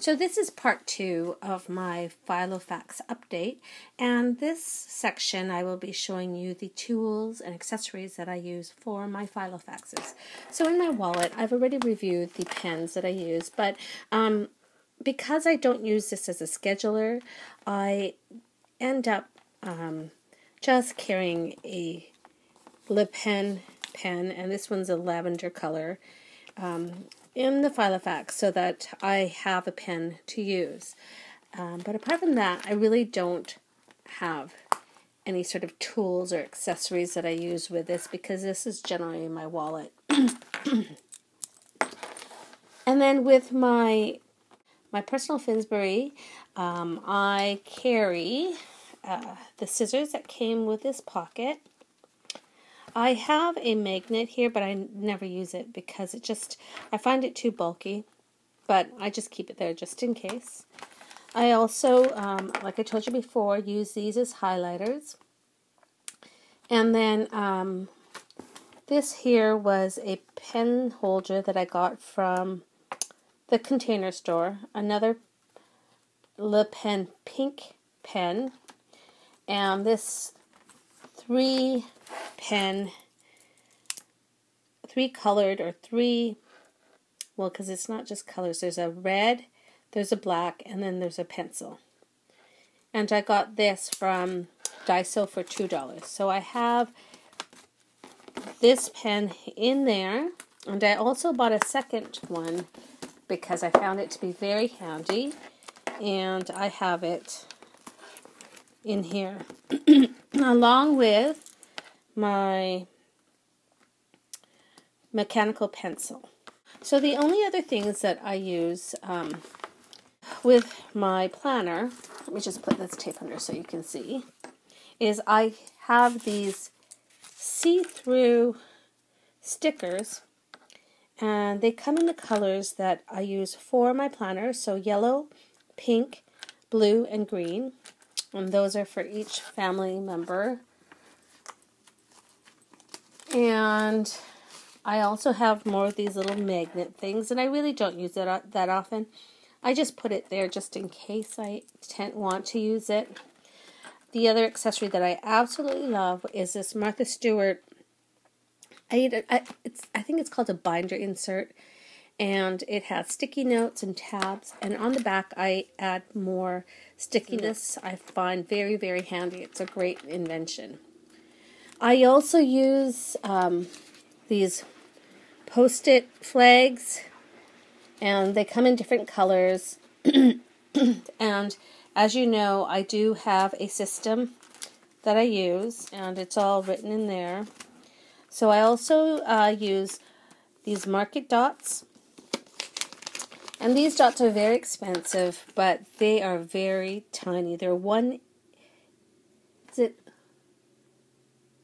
So this is part 2 of my Filofax update, and this section I will be showing you the tools and accessories that I use for my Filofaxes. So in my wallet, I've already reviewed the pens that I use, but because I don't use this as a scheduler, I end up just carrying a Le Pen pen, and this one's a lavender color, in the Filofax so that I have a pen to use. But apart from that, I really don't have any sort of tools or accessories that I use with this because this is generally my wallet. And then with my personal Finsbury, I carry the scissors that came with this pocket. I have a magnet here, but I never use it because I find it too bulky, but I just keep it there just in case. I also, like I told you before, use these as highlighters. And then this here was a pen holder that I got from the Container Store, another Le Pen pink pen, and this three colored, well, because it's not just colors, there's a red, there's a black, and then there's a pencil. And I got this from Daiso for $2. So I have this pen in there, and I also bought a second one because I found it to be very handy, and I have it in here along with my mechanical pencil. So the only other things that I use with my planner, let me just put this tape under so you can see, is I have these see-through stickers, and they come in the colors that I use for my planner, so yellow, pink, blue, and green, and those are for each family member. And I also have more of these little magnet things, and I really don't use it that often. I just put it there just in case I want to use it. The other accessory that I absolutely love is this Martha Stewart. I think it's called a binder insert, and it has sticky notes and tabs, and on the back I add more stickiness. I find very, very handy. It's a great invention. I also use these Post-it flags, and they come in different colors. And as you know, I do have a system that I use, and it's all written in there. So I also use these market dots, and these dots are very expensive, but they are very tiny. They're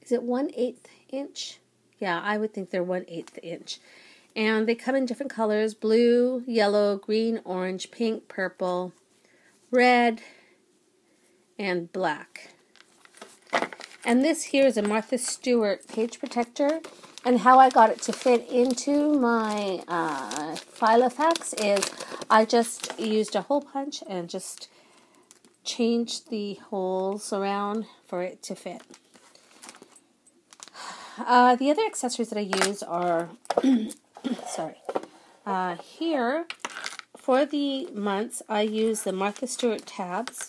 Is it 1/8 inch? Yeah, I would think they're 1/8 inch. And they come in different colors: blue, yellow, green, orange, pink, purple, red, and black. And this here is a Martha Stewart page protector. And how I got it to fit into my Filofax is I just used a hole punch and just changed the holes around for it to fit. The other accessories that I use are, here for the months I use the Martha Stewart tabs,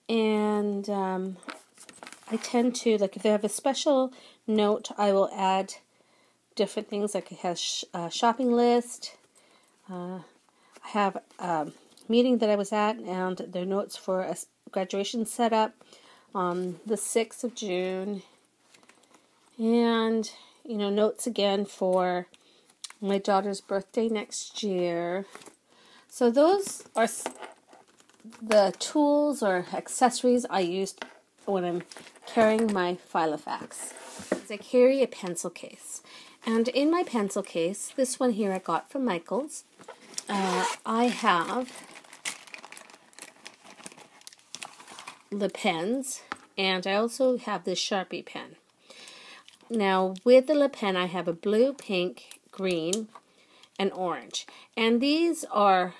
and I tend to, like, if they have a special note, I will add different things, like it has a shopping list. I have a meeting that I was at, and their notes for a graduation setup on the 6th of June. And, notes again for my daughter's birthday next year. So those are the tools or accessories I use when I'm carrying my Filofax. I carry a pencil case. And in my pencil case, this one here I got from Michael's, I have the pens, and I also have this Sharpie pen. Now, with the Le Pen, I have a blue, pink, green, and orange. And these are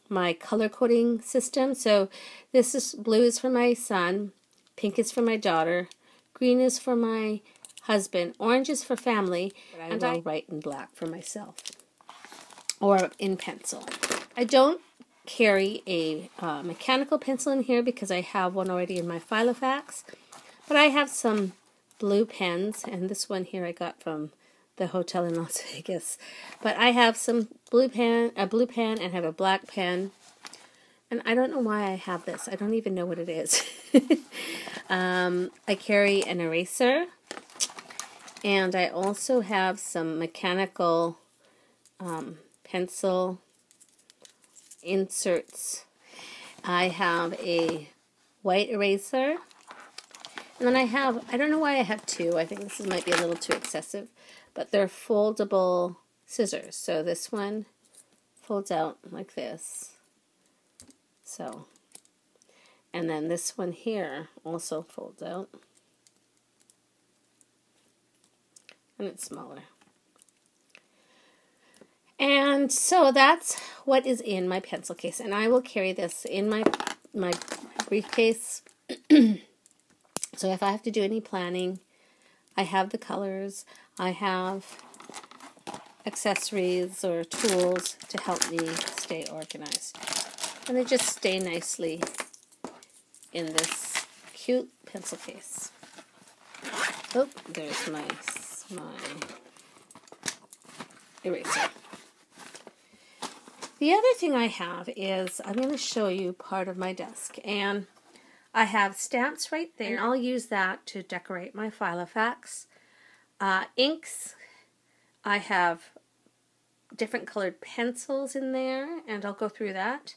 my color coding system. So this is blue is for my son, pink is for my daughter, green is for my husband, orange is for family, and I write in black for myself or in pencil. I don't carry a mechanical pencil in here because I have one already in my Filofax, but I have some blue pens, and this one here I got from the hotel in Las Vegas. But I have some blue pen, a blue pen, and have a black pen. And I don't know why I have this. I don't even know what it is. I carry an eraser, and I also have some mechanical pencil inserts. I have a white eraser, and then I don't know why I have two. I think this might be a little too excessive, but they're foldable scissors. So this one folds out like this. So, and then this one here also folds out, and it's smaller. And so that's what is in my pencil case, and I will carry this in my briefcase. So if I have to do any planning, I have the colors, I have accessories or tools to help me stay organized. And they just stay nicely in this cute pencil case. Oh, there's my eraser. The other thing I have is, I'm going to show you part of my desk, and I have stamps right there, and I'll use that to decorate my Filofax. Inks, I have different colored pencils in there, and I'll go through that.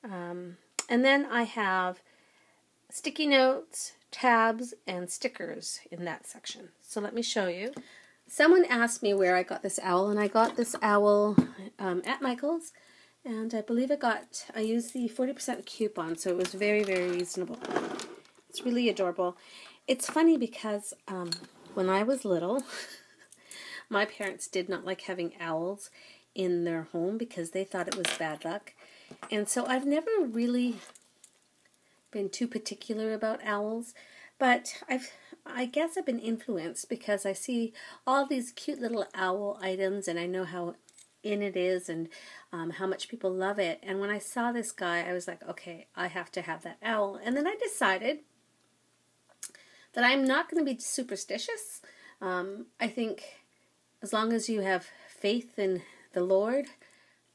And then I have sticky notes, tabs, and stickers in that section. So let me show you. Someone asked me where I got this owl, and I got this owl at Michael's, and I believe I used the 40% coupon, so it was very, very reasonable. It's really adorable. It's funny because when I was little, my parents did not like having owls in their home because they thought it was bad luck. And so I've never really been too particular about owls, but I guess I've been influenced because I see all these cute little owl items, and I know how in it is, and how much people love it. And when I saw this guy, I was like, okay, I have to have that owl. And then I decided that I'm not going to be superstitious. I think as long as you have faith in the Lord,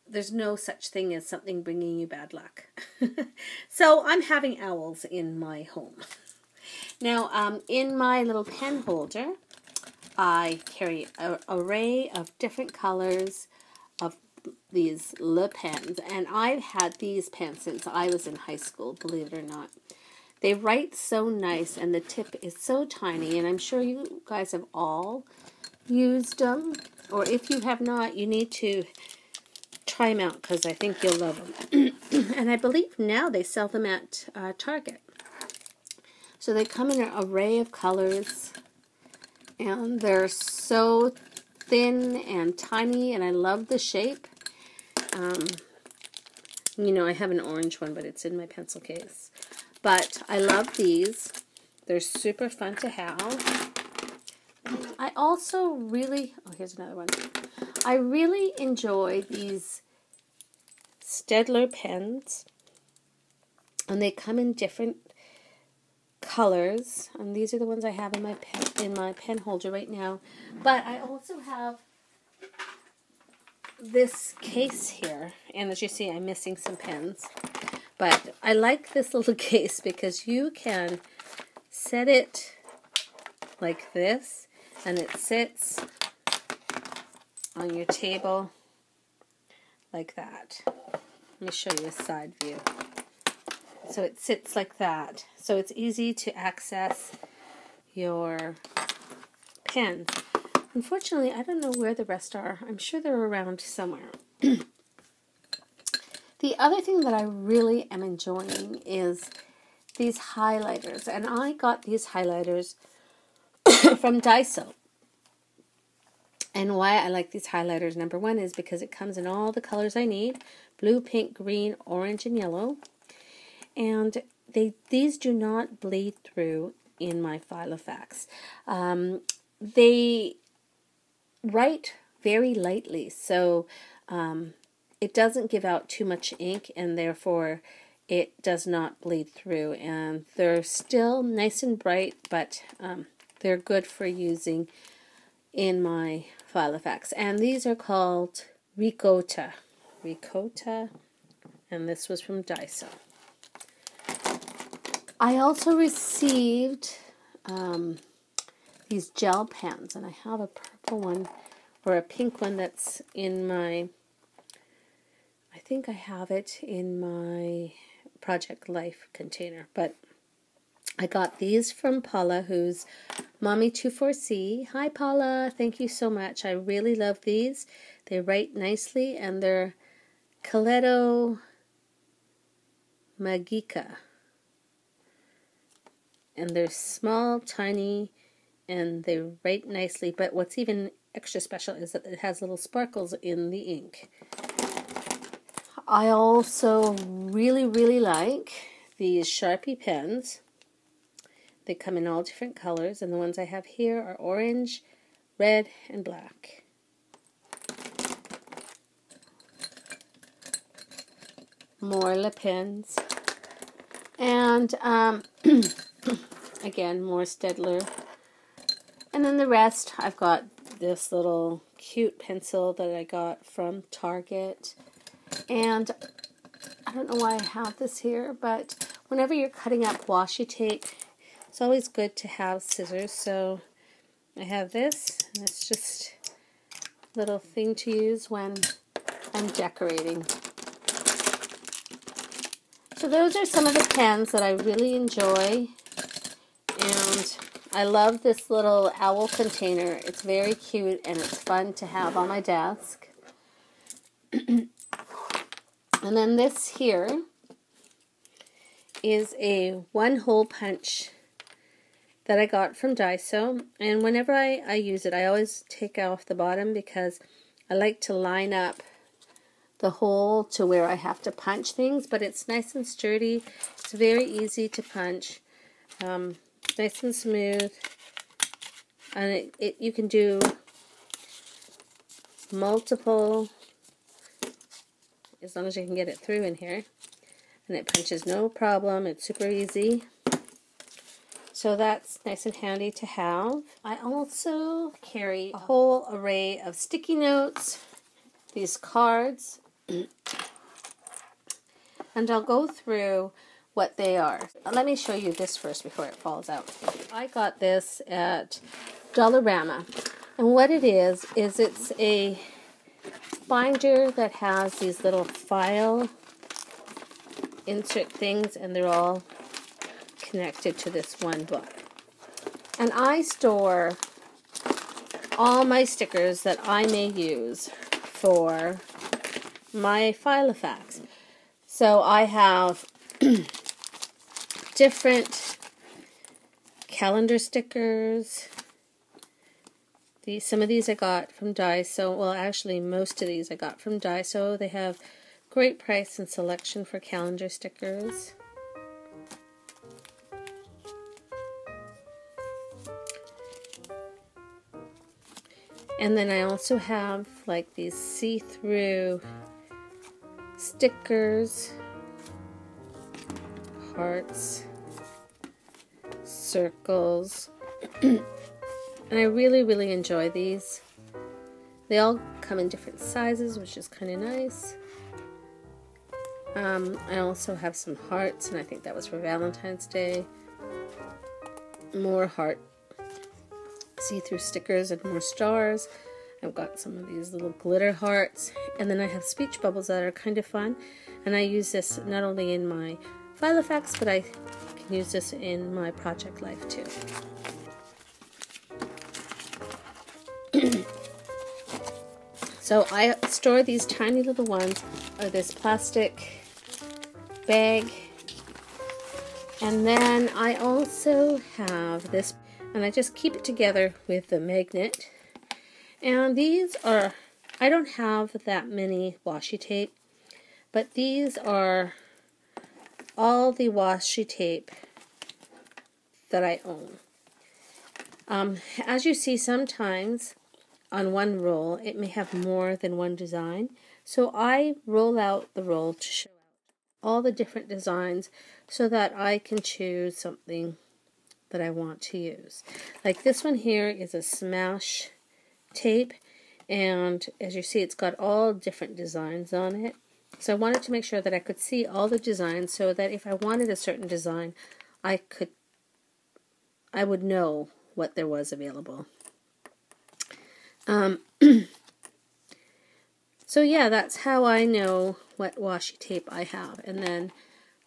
there's no such thing as something bringing you bad luck. So I'm having owls in my home. Now, in my little pen holder, I carry an array of different colors of these Le pens, and I've had these pens since I was in high school, believe it or not. They write so nice, and the tip is so tiny, and I'm sure you guys have all used them, or if you have not, you need to try them out because I think you'll love them. And I believe now they sell them at Target. So they come in an array of colors, and they're so thin and tiny, and I love the shape. You know, I have an orange one, but it's in my pencil case. But I love these. They're super fun to have. I also really, oh, here's another one. I really enjoy these Staedtler pens, and they come in different colors, and these are the ones I have in my pen holder right now. But I also have this case here, and as you see, I'm missing some pens. But I like this little case because you can set it like this, and it sits on your table like that. Let me show you a side view. So it sits like that. So it's easy to access your pens. Unfortunately, I don't know where the rest are. I'm sure they're around somewhere. The other thing that I really am enjoying is these highlighters. And I got these highlighters from Daiso. And why I like these highlighters, number one, is because it comes in all the colors I need: blue, pink, green, orange, and yellow. And these do not bleed through in my Filofax. They write very lightly, so it doesn't give out too much ink, and therefore it does not bleed through. And they're still nice and bright, but they're good for using in my Filofax. And these are called Ricotta. And this was from Daiso. I also received these gel pens, and I have a purple one or a pink one that's in my, I think I have it in my Project Life container, but I got these from Paula, who's Mommy24C. Hi Paula, thank you so much. I really love these. They write nicely, and they're Coletto Magica. And they're small, tiny, and they write nicely. But what's even extra special is that it has little sparkles in the ink. I also really like these Sharpie pens. They come in all different colors, and the ones I have here are orange, red, and black. More Le Pens. And again, more Staedtler. And then the rest, I've got this little cute pencil that I got from Target. And I don't know why I have this here, but whenever you're cutting up washi tape, it's always good to have scissors. So I have this, and it's just a little thing to use when I'm decorating. So those are some of the pens that I really enjoy. And I love this little owl container. It's very cute, and it's fun to have on my desk. And then this here is a one-hole punch that I got from Daiso. And whenever I use it, I always take off the bottom because I like to line up the hole to where I have to punch things. But it's nice and sturdy. It's very easy to punch. Nice and smooth. And you can do multiple, as long as you can get it through in here. And it punches no problem. It's super easy. So that's nice and handy to have. I also carry a whole array of sticky notes, these cards, and I'll go through what they are. Let me show you this first before it falls out. I got this at Dollarama, and what it is it's a binder that has these little file insert things, and they're all connected to this one book. And I store all my stickers that I may use for my Filofax. So I have different calendar stickers. Some of these I got from Daiso. Well, actually, most of these I got from Daiso. They have great price and selection for calendar stickers. And then I also have like these see-through stickers, hearts, circles, and I really enjoy these. They all come in different sizes, which is kind of nice. I also have some hearts, and I think that was for Valentine's Day. More heart see-through stickers and more stars. I've got some of these little glitter hearts, and then I have speech bubbles that are kind of fun, and I use this not only in my Filofax, but I can use this in my Project Life too. So I store these tiny little ones in this plastic bag, and then I also have this, and I just keep it together with the magnet. And these are, I don't have that many washi tape, but these are all the washi tape that I own. As you see, sometimes on one roll it may have more than one design, so I roll out the roll to show all the different designs so that I can choose something that I want to use. Like this one here is a smash tape, and as you see, it's got all different designs on it. So I wanted to make sure that I could see all the designs so that if I wanted a certain design, I would know what there was available. So yeah, that's how I know what washi tape I have. And then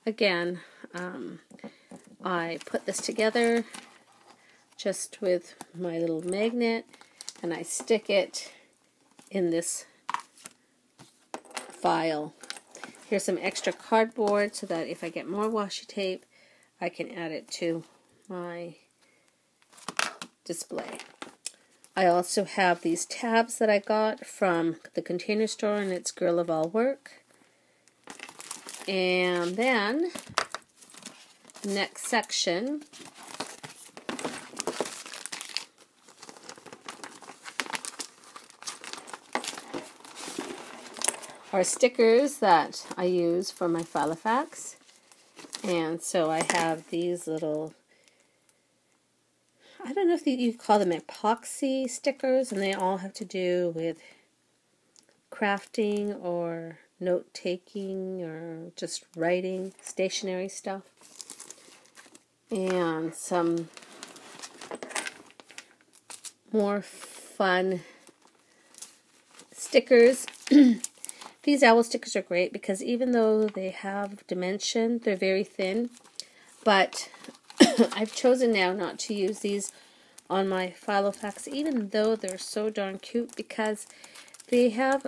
again, I put this together just with my little magnet, and I stick it in this file. Here's some extra cardboard so that if I get more washi tape, I can add it to my display. I also have these tabs that I got from the Container Store, and it's Girl of All Work. And then next section are stickers that I use for my Filofax. And so I have these little, I don't know if you call them epoxy stickers, and they all have to do with crafting or note-taking or just writing, stationery stuff. And some more fun stickers. These owl stickers are great because even though they have dimension, they're very thin. But I've chosen now not to use these on my Filofax, even though they're so darn cute, because they have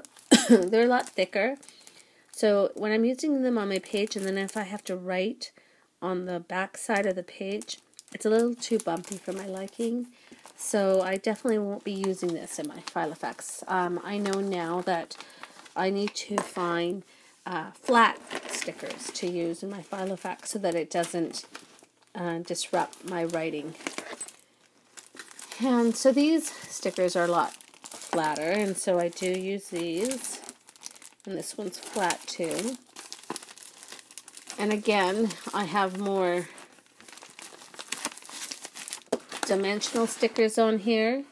they're a lot thicker. So when I'm using them on my page, and then if I have to write on the back side of the page, it's a little too bumpy for my liking. So I definitely won't be using this in my Filofax. I know now that I need to find flat stickers to use in my Filofax so that it doesn't disrupt my writing. And so these stickers are a lot flatter, and so I do use these. And this one's flat too. And again, I have more dimensional stickers on here,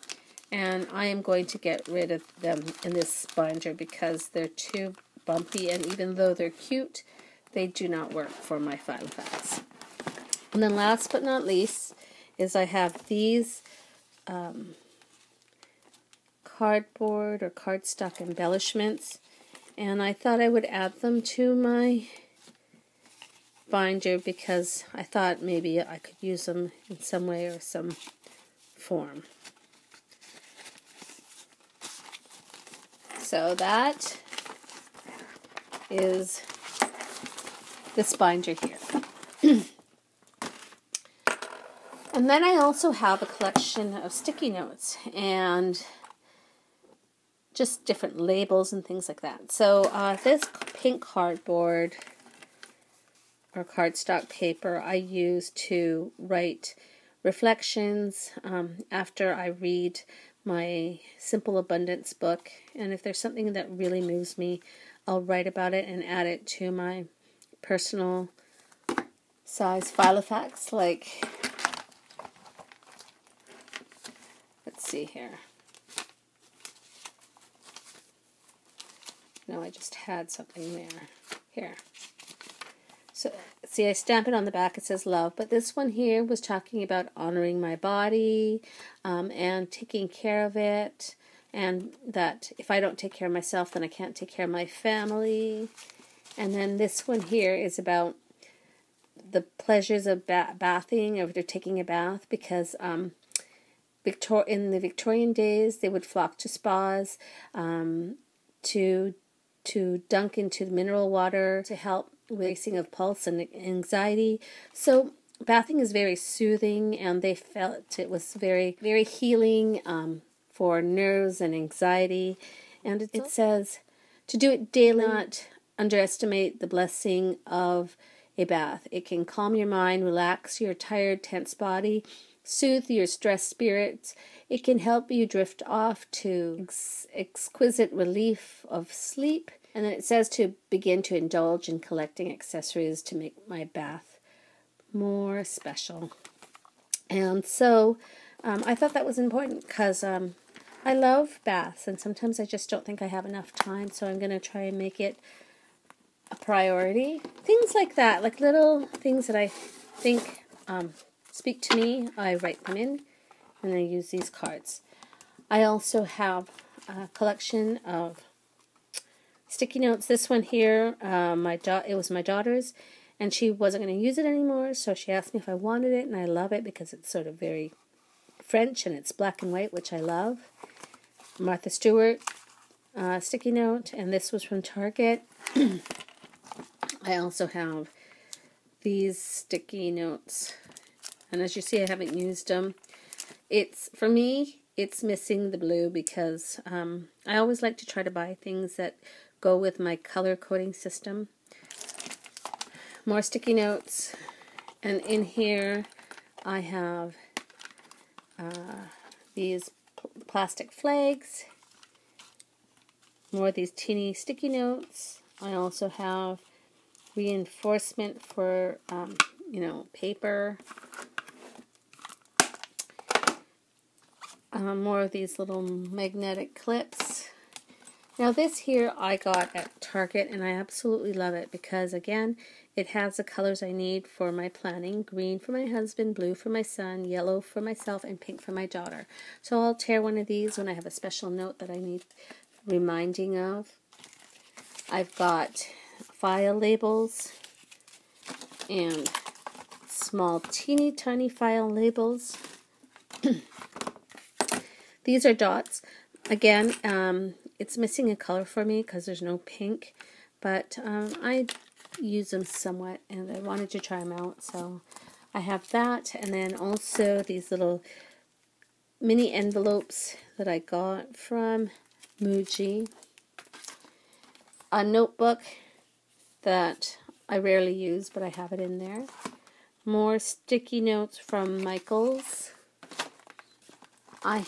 and I am going to get rid of them in this binder because they're too bumpy, and even though they're cute, they do not work for my Filofax. And then last but not least is I have these cardboard or cardstock embellishments, and I thought I would add them to my binder because I thought maybe I could use them in some way or some form. So that is this binder here. And then I also have a collection of sticky notes and just different labels and things like that. So this pink cardboard or cardstock paper I use to write reflections after I read my Simple Abundance book, and if there's something that really moves me, I'll write about it and add it to my personal size Filofax. Like, let's see here. No, I just had something there. Here. So, see, I stamp it on the back. It says love. But this one here was talking about honoring my body and taking care of it. And that if I don't take care of myself, then I can't take care of my family. And then this one here is about the pleasures of bathing, or taking a bath, because in the Victorian days, they would flock to spas to dunk into mineral water to help with racing of pulse and anxiety. So bathing is very soothing, and they felt it was very, very healing for nerves and anxiety. And it says to do it daily, not underestimate the blessing of a bath. It can calm your mind, relax your tired, tense body, soothe your stressed spirits. It can help you drift off to exquisite relief of sleep. And then it says to begin to indulge in collecting accessories to make my bath more special. And so I thought that was important because I love baths, and sometimes I just don't think I have enough time, so I'm going to try and make it a priority. Things like that, like little things that I think speak to me, I write them in, and I use these cards. I also have a collection of sticky notes. This one here, it was my daughter's, and she wasn't going to use it anymore, so she asked me if I wanted it, and I love it because it's sort of very French, and it's black and white, which I love. Martha Stewart sticky note, and this was from Target. I also have these sticky notes, and as you see, I haven't used them. For me, it's missing the blue because I always like to try to buy things that go with my color coding system. More sticky notes, and in here I have these plastic flags, more of these teeny sticky notes. I also have reinforcement for, paper. More of these little magnetic clips. Now this here I got at Target, and I absolutely love it because, again, it has the colors I need for my planning. Green for my husband, blue for my son, yellow for myself, and pink for my daughter. So I'll tear one of these when I have a special note that I need reminding of. I've got file labels and small teeny tiny file labels. These are dots. Again, it's missing a color for me because there's no pink, but I use them somewhat, and I wanted to try them out, so I have that. And then also these little mini envelopes that I got from Muji, a notebook that I rarely use, but I have it in there, more sticky notes from Michaels. I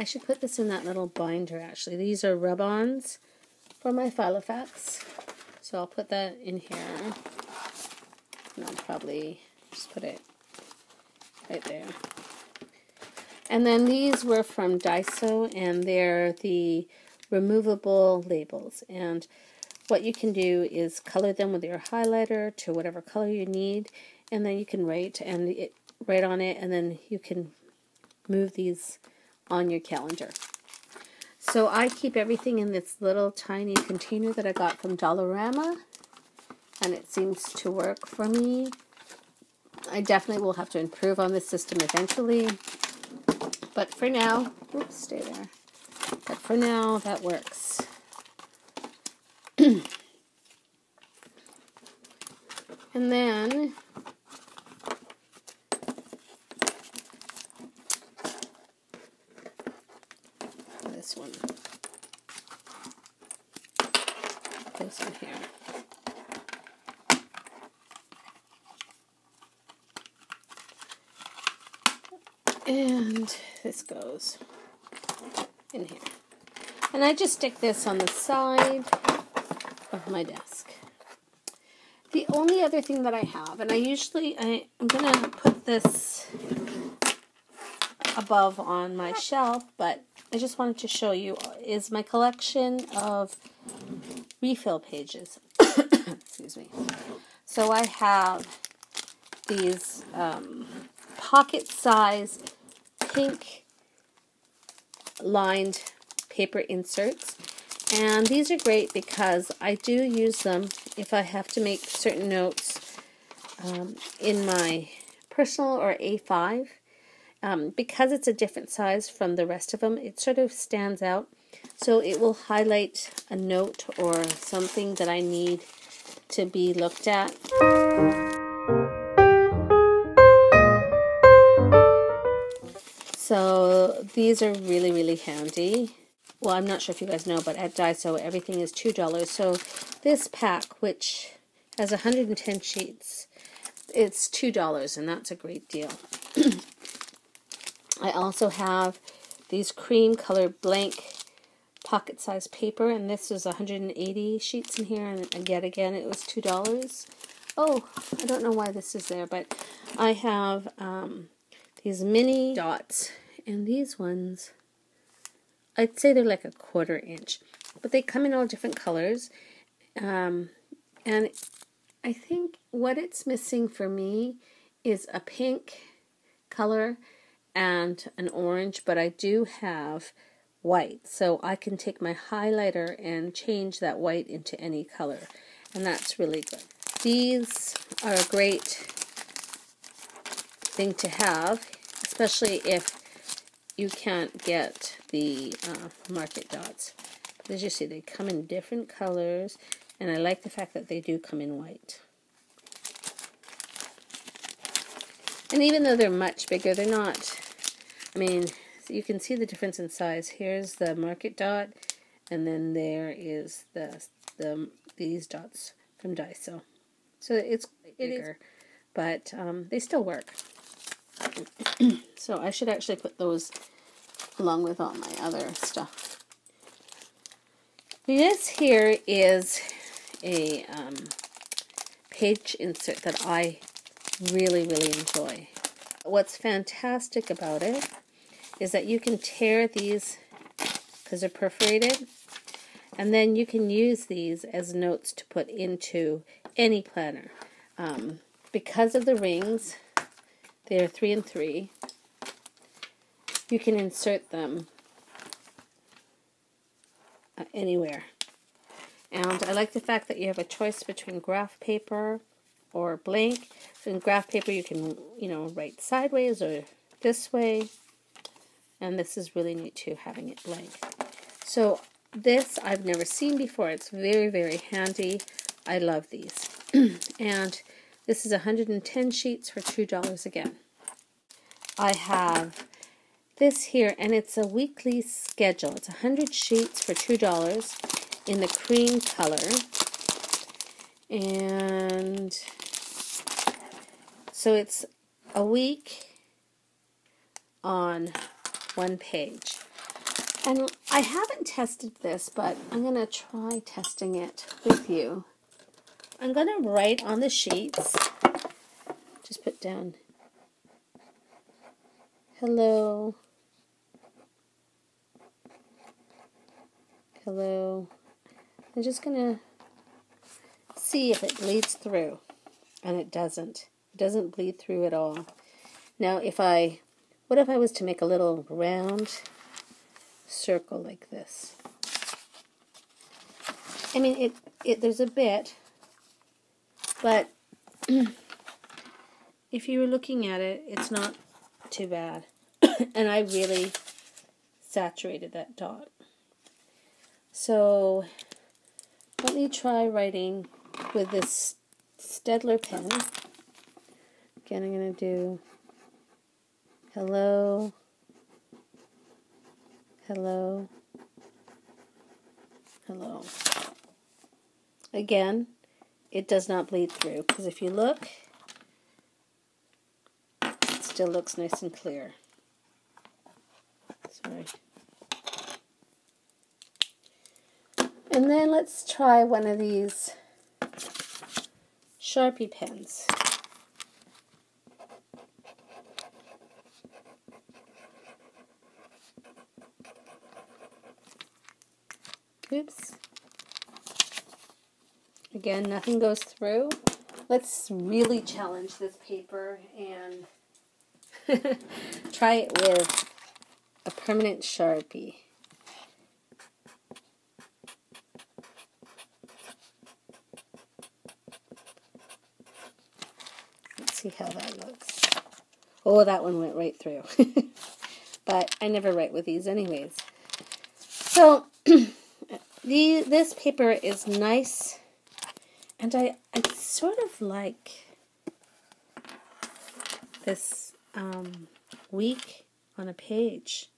should put this in that little binder actually. These are rub-ons for my Filofax. So I'll put that in here. And I'll probably just put it right there. And then these were from Daiso, and they're the removable labels. And what you can do is color them with your highlighter to whatever color you need, and then you can write on it, and then you can move these on your calendar. So I keep everything in this little tiny container that I got from Dollarama, and it seems to work for me. I definitely will have to improve on this system eventually, but for now, oops, stay there. But for now, that works. And then this one goes in here. And this goes in here. And I just stick this on the side of my desk. The only other thing that I have, and I'm going to put this above on my shelf, but I just wanted to show you, is my collection of refill pages. Excuse me. So I have these pocket-size pink lined paper inserts, and these are great because I do use them if I have to make certain notes in my personal or A5. Because it's a different size from the rest of them, it sort of stands out, so it will highlight a note or something that I need to be looked at. So So these are really, really handy. Well, I'm not sure if you guys know, but at Daiso, everything is $2. So this pack, which has 110 sheets, it's $2, and that's a great deal. I also have these cream colored blank pocket-sized paper, and this is 180 sheets in here, and again, it was $2. Oh, I don't know why this is there, but I have these mini dots, and these ones, I'd say they're like a 1/4 inch, but they come in all different colors, and I think what it's missing for me is a pink color and an orange, but I do have white, so I can take my highlighter and change that white into any color, and that's really good. These are a great thing to have, especially if you can't get the market dots. But as you see, they come in different colors, and I like the fact that they do come in white. And even though they're much bigger, they're not, I mean, you can see the difference in size. Here's the market dot, and then there is these dots from Daiso. So it is, but they still work. So I should actually put those along with all my other stuff. This here is a page insert that I really, really enjoy. What's fantastic about it is that you can tear these because they're perforated, and then you can use these as notes to put into any planner. Because of the rings, they're 3 and 3, you can insert them anywhere. And I like the fact that you have a choice between graph paper or blank. So in graph paper you can, write sideways or this way. And this is really neat too, having it blank. So this I've never seen before. It's very, very handy. I love these. And this is 110 sheets for $2 again. I have this here, and it's a weekly schedule. It's 100 sheets for $2 in the cream color. And so it's a week on one page. And I haven't tested this, but I'm going to try testing it with you. I'm going to write on the sheets, just put down, hello, hello. I'm just going to see if it bleeds through, and it doesn't. It doesn't bleed through at all. Now, what if I was to make a little round circle like this? I mean, there's a bit, but if you were looking at it, it's not too bad. And I really saturated that dot. So let me try writing with this Staedtler pen. Again, I'm going to do hello, hello, hello. Again, it does not bleed through, because if you look, it still looks nice and clear. Sorry. And then let's try one of these Sharpie pens. Oops. Again, nothing goes through. Let's really challenge this paper and try it with a permanent Sharpie. Let's see how that looks. Oh, that one went right through. But I never write with these anyways. So this paper is nice, and I sort of like this week on a page.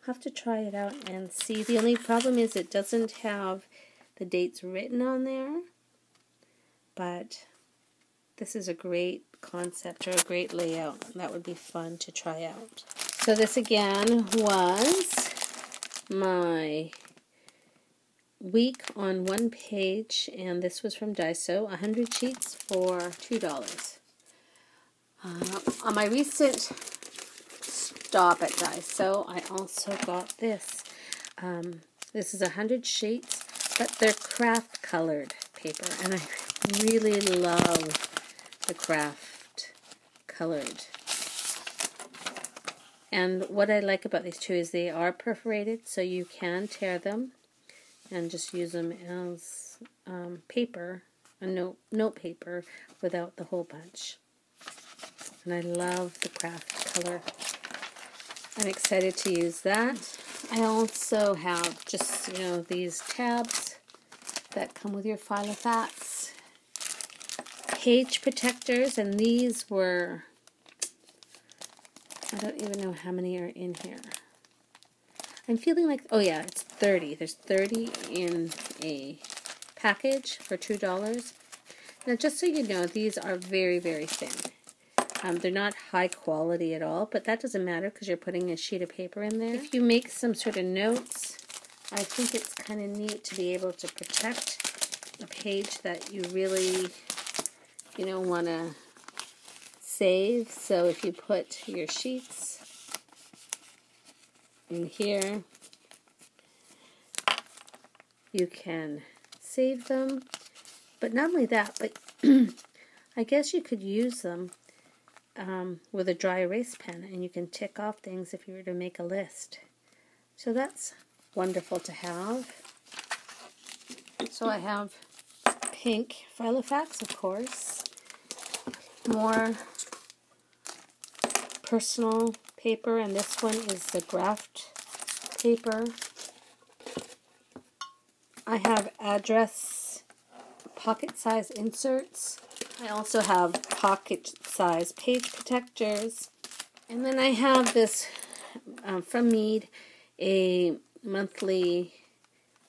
I'll have to try it out and see. The only problem is it doesn't have the dates written on there, but this is a great concept or a great layout. That would be fun to try out. So this again was my week on one page, and this was from Daiso, 100 sheets for $2. On my recent stop at Daiso, I also got this. This is 100 sheets, but they're craft colored paper, and I really love the craft colored. And what I like about these two is they are perforated, so you can tear them and just use them as paper, a note paper, without the hole punch. And I love the craft color. I'm excited to use that. I also have just, these tabs that come with your Filofax page protectors, and these were, I don't even know how many are in here. I'm feeling like, oh yeah, it's 30. There's 30 in a package for $2. Now, just so you know, these are very, very thin. They're not high quality at all, but that doesn't matter because you're putting a sheet of paper in there. If you make some sort of notes, I think it's kind of neat to be able to protect a page that you really, want to save. So if you put your sheets in here, you can save them. But not only that, but I guess you could use them with a dry erase pen, and you can tick off things if you were to make a list. So that's wonderful to have. So I have pink Filofax, of course. More personal paper, and this one is the graft paper. I have address pocket size inserts. I also have pocket size page protectors. And then I have this from Mead, a monthly,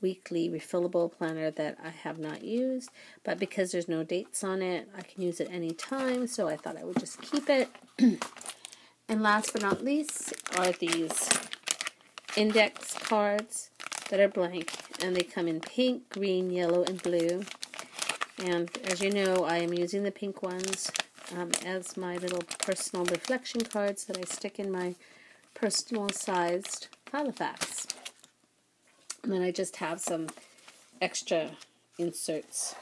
weekly refillable planner that I have not used, but because there's no dates on it, I can use it anytime, so I thought I would just keep it. And last but not least are these index cards that are blank, and they come in pink, green, yellow, and blue. And as you know, I am using the pink ones as my little personal reflection cards that I stick in my personal sized Filofax. And then I just have some extra inserts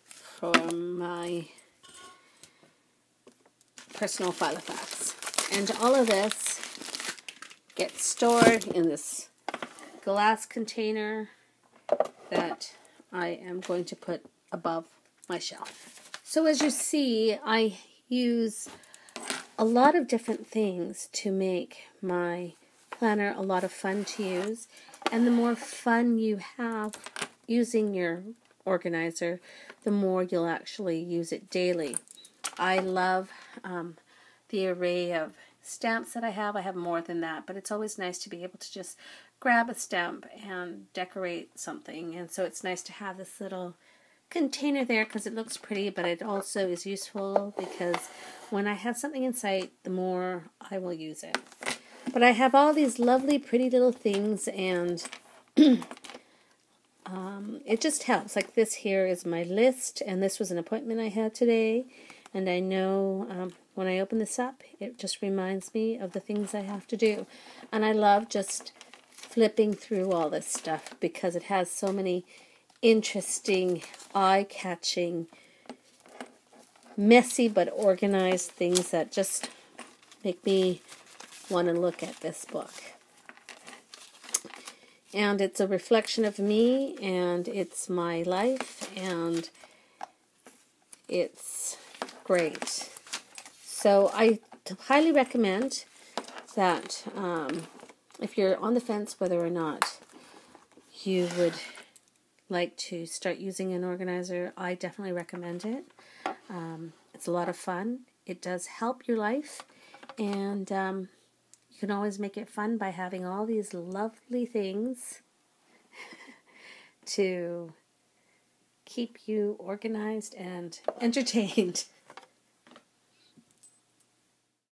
for my personal Filofax. And all of this gets stored in this glass container that I am going to put above my shelf. So as you see, I use a lot of different things to make my planner a lot of fun to use. And the more fun you have using your organizer, the more you'll actually use it daily. I love the array of stamps that I have. I have more than that, but it's always nice to be able to just grab a stamp and decorate something. And so it's nice to have this little container there because it looks pretty, but it also is useful because when I have something in sight, the more I will use it. But I have all these lovely, pretty little things, and it just helps. Like this here is my list, and this was an appointment I had today, and I know when I open this up, it just reminds me of the things I have to do. And I love just flipping through all this stuff because it has so many interesting, eye-catching, messy but organized things that just make me want to look at this book. And it's a reflection of me, and it's my life, and it's great. So I highly recommend that if you're on the fence whether or not you would like to start using an organizer, I definitely recommend it. It's a lot of fun. It does help your life, and You can always make it fun by having all these lovely things to keep you organized and entertained.